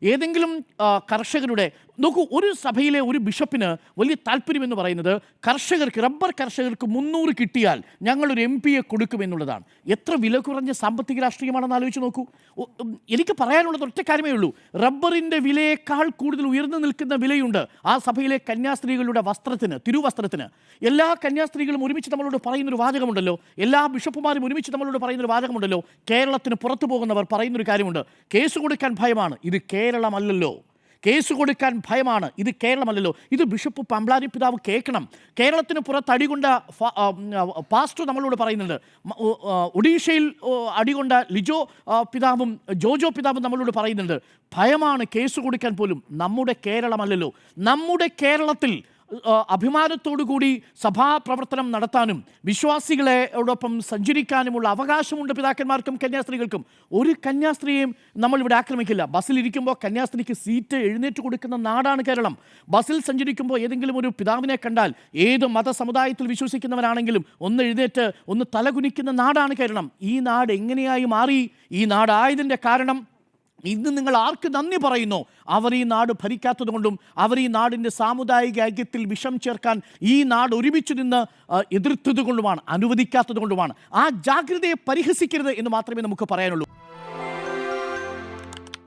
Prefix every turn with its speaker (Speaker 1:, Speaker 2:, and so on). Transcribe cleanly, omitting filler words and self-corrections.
Speaker 1: ഏതെങ്കിലും കർഷകരുടെ നോക്കൂ, ഒരു സഭയിലെ ഒരു ബിഷപ്പിന് വലിയ താല്പര്യമെന്ന് പറയുന്നത് റബ്ബർ കർഷകർക്ക് 300 കിട്ടിയാൽ ഞങ്ങളൊരു MP കൊടുക്കുമെന്നുള്ളതാണ്. എത്ര വില കുറഞ്ഞ സാമ്പത്തിക രാഷ്ട്രീയമാണെന്ന് ആലോചിച്ച് നോക്കൂ. എനിക്ക് പറയാനുള്ളത് ഒറ്റ കാര്യമേ ഉള്ളൂ. റബ്ബറിൻ്റെ വിലയേക്കാൾ കൂടുതൽ ഉയർന്നു നിൽക്കുന്ന വിലയുണ്ട് ആ സഭയിലെ കന്യാസ്ത്രീകളുടെ വസ്ത്രത്തിന്, തിരുവസ്ത്രത്തിന്. എല്ലാ കന്യാസ്ത്രീകളും ഒരുമിച്ച് നമ്മളോട് പറയുന്നൊരു വാചകമുണ്ടല്ലോ, എല്ലാ ബിഷപ്പുമാരും ഒരുമിച്ച് നമ്മളോട് പറയുന്നൊരു വാചകമുണ്ടല്ലോ. കേരളത്തിന് പുറത്തു പോകുന്നവർ പറയുന്നൊരു കാര്യമുണ്ട്, കേസ് കൊടുക്കാൻ ഭയമാണ്. ഇത് കേരളമല്ലല്ലോ. കേസ് കൊടുക്കാൻ ഭയമാണ്. ഇത് കേരളമല്ലല്ലോ. ഇത് ബിഷപ്പ് പമ്പ്ലാരി പിതാവ് കേൾക്കണം. കേരളത്തിന് പുറത്ത് അടികൊണ്ട പാസ്റ്റർ നമ്മളോട് പറയുന്നുണ്ട്. ഒഡീഷയിൽ അടികൊണ്ട ലിജോ പിതാവും ജോജോ പിതാവും നമ്മളോട് പറയുന്നുണ്ട്. ഭയമാണ് കേസ് കൊടുക്കാൻ പോലും. നമ്മുടെ കേരളമല്ലല്ലോ. നമ്മുടെ കേരളത്തിൽ അഭിമാനത്തോടുകൂടി സഭാപ്രവർത്തനം നടത്താനും വിശ്വാസികളോടൊപ്പം സഞ്ചരിക്കാനുമുള്ള അവകാശമുണ്ട് പിതാക്കന്മാർക്കും കന്യാസ്ത്രീകൾക്കും. ഒരു കന്യാസ്ത്രീയെയും നമ്മളിവിടെ ആക്രമിക്കില്ല. ബസ്സിലിരിക്കുമ്പോൾ കന്യാസ്ത്രീക്ക് സീറ്റ് എഴുന്നേറ്റ് കൊടുക്കുന്ന നാടാണ് കേരളം. ബസ്സിൽ സഞ്ചരിക്കുമ്പോൾ ഏതെങ്കിലും ഒരു പിതാവിനെ കണ്ടാൽ ഏത് മതസമുദായത്തിൽ വിശ്വസിക്കുന്നവനാണെങ്കിലും ഒന്ന് എഴുന്നേറ്റ് ഒന്ന് തലകുനിക്കുന്ന നാടാണ് കേരളം. ഈ നാട് എങ്ങനെയായി മാറി? ഈ നാടായതിൻ്റെ കാരണം ഇന്ന് നിങ്ങൾ ആർക്ക് നന്ദി പറയുന്നു? അവർ ഈ നാട് ഭരിക്കാത്തത് കൊണ്ടും അവർ ഈ നാടിൻ്റെ സാമുദായിക ഐക്യത്തിൽ വിഷം ചേർക്കാൻ ഈ നാട് ഒരുമിച്ച് നിന്ന് എതിർത്തത് കൊണ്ടുമാണ്, അനുവദിക്കാത്തത് കൊണ്ടുമാണ്. ആ ജാഗ്രതയെ പരിഹസിക്കരുത് എന്ന് മാത്രമേ നമുക്ക് പറയാനുള്ളൂ.